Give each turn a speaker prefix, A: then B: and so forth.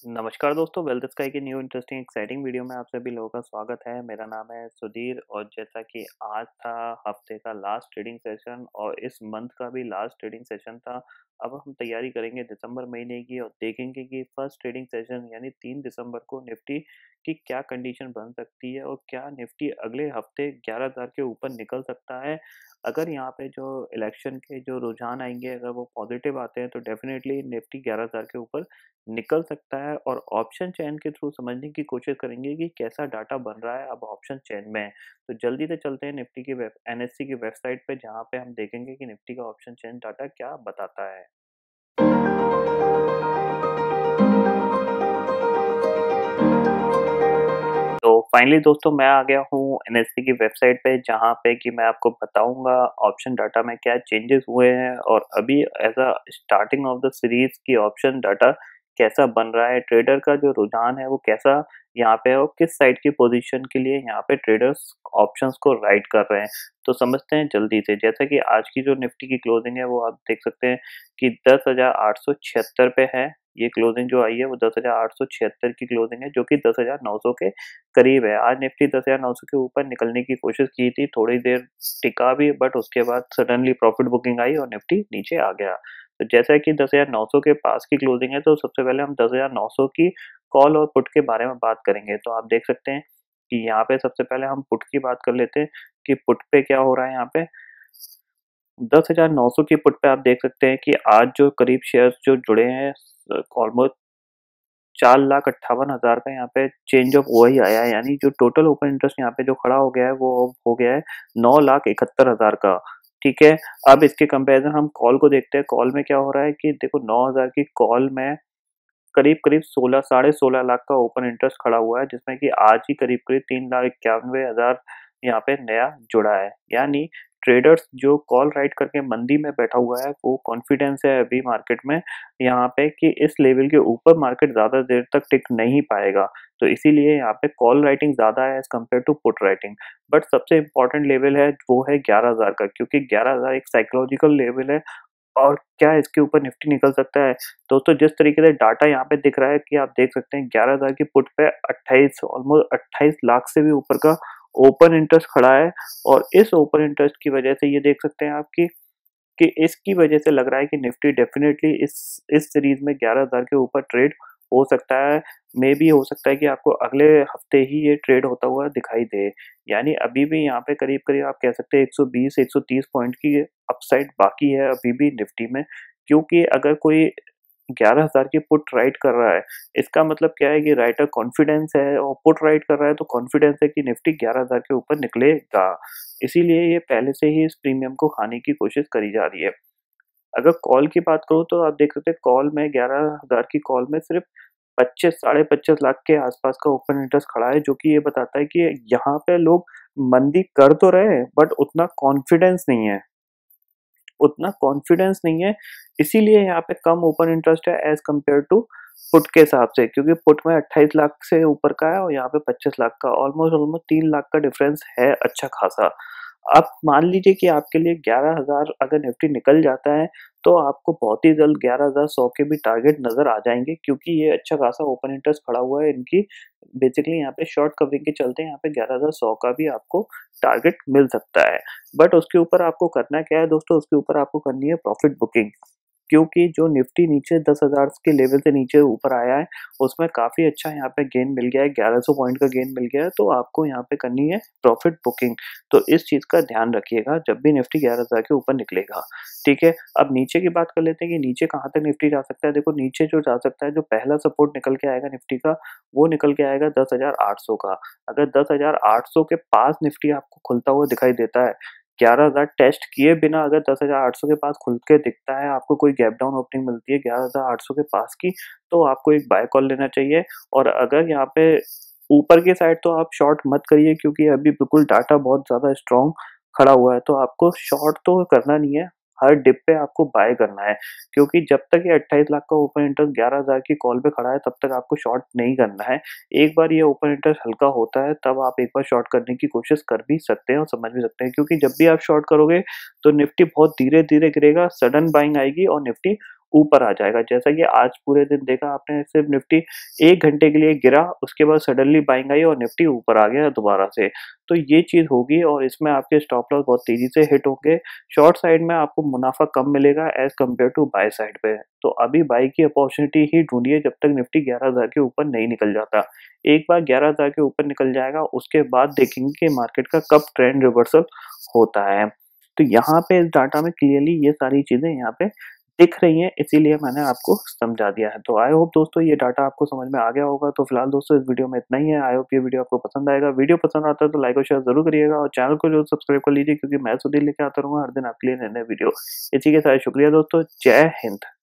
A: नमस्कार दोस्तों, wealth sky की न्यू इंटरेस्टिंग एक्साइटिंग वीडियो में आप सभी लोगों का स्वागत है। मेरा नाम है सुधीर और जैसा कि आज था हफ्ते का लास्ट ट्रेडिंग सेशन और इस मंथ का भी लास्ट ट्रेडिंग सेशन था। अब हम तैयारी करेंगे दिसंबर महीने की और देखेंगे कि फर्स्ट ट्रेडिंग सेशन यानी 3 दिसंबर को निफ्टी की क्या कंडीशन बन सकती है और क्या निफ्टी अगले हफ्ते 11,000 के ऊपर निकल सकता है। अगर यहाँ पे जो इलेक्शन के जो रुझान आएंगे अगर वो पॉजिटिव आते हैं तो डेफिनेटली निफ्टी 11,000 के ऊपर निकल सकता है और ऑप्शन चेन के थ्रू समझने की कोशिश करेंगे कि कैसा डाटा बन रहा है अब ऑप्शन चेन में। तो जल्दी से चलते हैं निफ्टी की वेब एनएससी की वेबसाइट पे जहाँ पे हम देखेंगे कि निफ्टी का ऑप्शन चेन डाटा क्या बताता है। तो फाइनली दोस्तों मैं आ गया हूँ एनएससी की वेबसाइट पे जहाँ पे कि मैं आपको बताऊंगा ऑप्शन डाटा में क्या चेंजेस हुए हैं और अभी as a starting of the series की ऑप्शन डाटा कैसा बन रहा है, ट्रेडर का जो रुझान है वो कैसा यहाँ पे है और किस साइड की पोजीशन के लिए यहाँ पे ट्रेडर्स ऑप्शंस को राइट कर रहे हैं। तो समझते हैं जल्दी से। जैसा कि आज की जो निफ्टी की क्लोजिंग है वो आप देख सकते हैं कि 10,876 पे है। ये क्लोजिंग जो आई है वो 10,876 की क्लोजिंग है जो कि 10,900 के करीब है। आज निफ्टी 10,900 के ऊपर निकलने की कोशिश की थी, थोड़ी देर टिका भी बट उसके बाद सडनली प्रॉफिट बुकिंग आई और निफ्टी नीचे आ गया। तो जैसा कि 10,900 के पास की क्लोजिंग है तो सबसे पहले हम 10,900 की कॉल और पुट के बारे में बात करेंगे। तो आप देख सकते हैं कि यहाँ पे सबसे पहले हम पुट की बात कर लेते हैं कि पुट पे क्या हो रहा है। यहाँ पे 10,900 की पुट पे आप देख सकते हैं कि आज जो करीब शेयर्स जो जुड़े हैं ऑलमोस्ट 4,58,000 का यहाँ पे चेंज ऑफ वही आया है, यानी जो टोटल ओपन इंटरेस्ट यहाँ पे जो खड़ा हो गया है वो हो गया है 9,71,000 का। ठीक है, अब इसके कंपैरिजन हम कॉल को देखते हैं। कॉल में क्या हो रहा है कि देखो 9,000 की कॉल में करीब करीब 16 साढ़े 16 लाख का ओपन इंटरेस्ट खड़ा हुआ है जिसमें कि आज ही करीब करीब 3,91,000 यहाँ पे नया जुड़ा है। यानी ट्रेडर्स जो कॉल राइट करके मंदी में बैठा हुआ है वो कॉन्फिडेंस है अभी मार्केट में यहाँ पे कि इस लेवल के ऊपर मार्केट ज्यादा देर तक टिक नहीं पाएगा। तो इसीलिए यहाँ पे कॉल राइटिंग ज्यादा है as compared to put writing. But सबसे इंपॉर्टेंट लेवल है वो है 11,000 का, क्योंकि 11,000 एक साइकोलॉजिकल लेवल है। और क्या इसके ऊपर निफ्टी निकल सकता है दोस्तों? जिस तरीके से डाटा यहाँ पे दिख रहा है कि आप देख सकते हैं 11,000 की पुट पे 28 ऑलमोस्ट 28 लाख से भी ऊपर का ओपन इंटरेस्ट खड़ा है। और इस ओपन इंटरेस्ट की वजह से ये देख सकते हैं आप कि इसकी वजह से लग रहा है कि निफ्टी डेफिनेटली इस सीरीज में 11,000 के ऊपर ट्रेड हो सकता है। मे भी हो सकता है कि आपको अगले हफ्ते ही ये ट्रेड होता हुआ दिखाई दे। यानी अभी भी यहाँ पे करीब करीब आप कह सकते हैं 120 130 पॉइंट की अपसाइड बाकी है अभी भी निफ्टी में। क्योंकि अगर कोई 11,000 की पुट राइट कर रहा है इसका मतलब क्या है कि राइटर कॉन्फिडेंस है और पुट राइट कर रहा है तो कॉन्फिडेंस है कि निफ्टी 11,000 के ऊपर निकलेगा। इसीलिए ये पहले से ही इस प्रीमियम को खाने की कोशिश करी जा रही है। अगर कॉल की बात करूँ तो आप देख सकते हैं कॉल में 11,000 की कॉल में सिर्फ 25 साढ़े 25 लाख के आसपास का ओपन इंटरेस्ट खड़ा है, जो कि ये बताता है कि यहाँ पे लोग मंदी कर तो रहे हैं बट उतना कॉन्फिडेंस नहीं है। इसीलिए यहाँ पे कम ओपन इंटरेस्ट है एज कम्पेयर टू पुट के हिसाब से, क्योंकि पुट में 28 लाख से ऊपर का है और यहाँ पे 25 लाख का ऑलमोस्ट ऑलमोस्ट 3 लाख का डिफरेंस है अच्छा खासा। आप मान लीजिए कि आपके लिए 11,000 अगर निफ्टी निकल जाता है तो आपको बहुत ही जल्द 11,100 के भी टारगेट नजर आ जाएंगे, क्योंकि ये अच्छा खासा ओपन इंटरेस्ट खड़ा हुआ है इनकी। बेसिकली यहाँ पे शॉर्ट कवरिंग के चलते यहाँ पे 11,100 का भी आपको टारगेट मिल सकता है। बट उसके ऊपर आपको करना क्या है दोस्तों? उसके ऊपर आपको करनी है प्रॉफिट बुकिंग, क्योंकि जो निफ्टी नीचे 10,000 के लेवल से नीचे ऊपर आया है उसमें काफी अच्छा यहाँ पे गेन मिल गया है, 1100 पॉइंट का गेन मिल गया है। तो आपको यहाँ पे करनी है प्रॉफिट बुकिंग। तो इस चीज का ध्यान रखिएगा जब भी निफ्टी 11,000 के ऊपर निकलेगा। ठीक है, अब नीचे की बात कर लेते हैं कि नीचे कहाँ तक निफ्टी जा सकता है। देखो नीचे जो जा सकता है, जो पहला सपोर्ट निकल के आएगा निफ्टी का वो निकल के आएगा 10,800 का। अगर 10,800 के पास निफ्टी आपको खुलता हुआ दिखाई देता है, 11,000 टेस्ट किए बिना अगर 10,800 के पास खुल के दिखता है, आपको कोई गैप डाउन ओपनिंग मिलती है 11,800 के पास की, तो आपको एक बाय कॉल लेना चाहिए। और अगर यहाँ पे ऊपर की साइड तो आप शॉर्ट मत करिए, क्योंकि अभी बिल्कुल डाटा बहुत ज्यादा स्ट्रॉन्ग खड़ा हुआ है। तो आपको शॉर्ट तो करना नहीं है, हर डिप पे आपको बाय करना है। क्योंकि जब तक ये 28 लाख का ओपन इंटरेस्ट 11,000 की कॉल पे खड़ा है तब तक आपको शॉर्ट नहीं करना है। एक बार ये ओपन इंटरेस्ट हल्का होता है तब आप एक बार शॉर्ट करने की कोशिश कर भी सकते हैं और समझ भी सकते हैं, क्योंकि जब भी आप शॉर्ट करोगे तो निफ्टी बहुत धीरे धीरे गिरेगा, सडन बाइंग आएगी और निफ्टी ऊपर आ जाएगा। जैसा कि आज पूरे दिन देखा आपने, सिर्फ निफ्टी 1 घंटे के लिए गिरा, उसके बाद सडनली बाइंग आई और निफ्टी ऊपर आ गया दोबारा से। तो ये चीज़ होगी और इसमें आपके स्टॉप लॉस बहुत तेज़ी से हिट होंगे। शॉर्ट साइड में आपको मुनाफ़ा कम मिलेगा as compared to buy side पे। तो अभी बाय की अपॉर्चुनिटी ही ढूँढिए जब तक निफ्टी 11,000 के ऊपर नहीं निकल जाता। एक बार 11,000 के ऊपर निकल जाएगा, उसके बाद देखेंगे कि मार्केट का कब ट्रेंड रिवर्सल होता है। तो यहाँ पे इस डाटा में क्लियरली ये सारी चीज़ें यहाँ पे दिख रही हैं, इसीलिए मैंने आपको समझा दिया है। तो आई होप दोस्तों ये डाटा आपको समझ में आ गया होगा। तो फिलहाल दोस्तों इस वीडियो में इतना ही है। आई होप ये वीडियो आपको पसंद आएगा। वीडियो पसंद आता है तो लाइक और शेयर ज़रूर करिएगा और चैनल को जो सब्सक्राइब कर लीजिए, क्योंकि मैं सुधीर लेके आता रहूँगा हर दिन आपके लिए नए-नए वीडियो। इसी के साथ शुक्रिया दोस्तों। जय हिंद।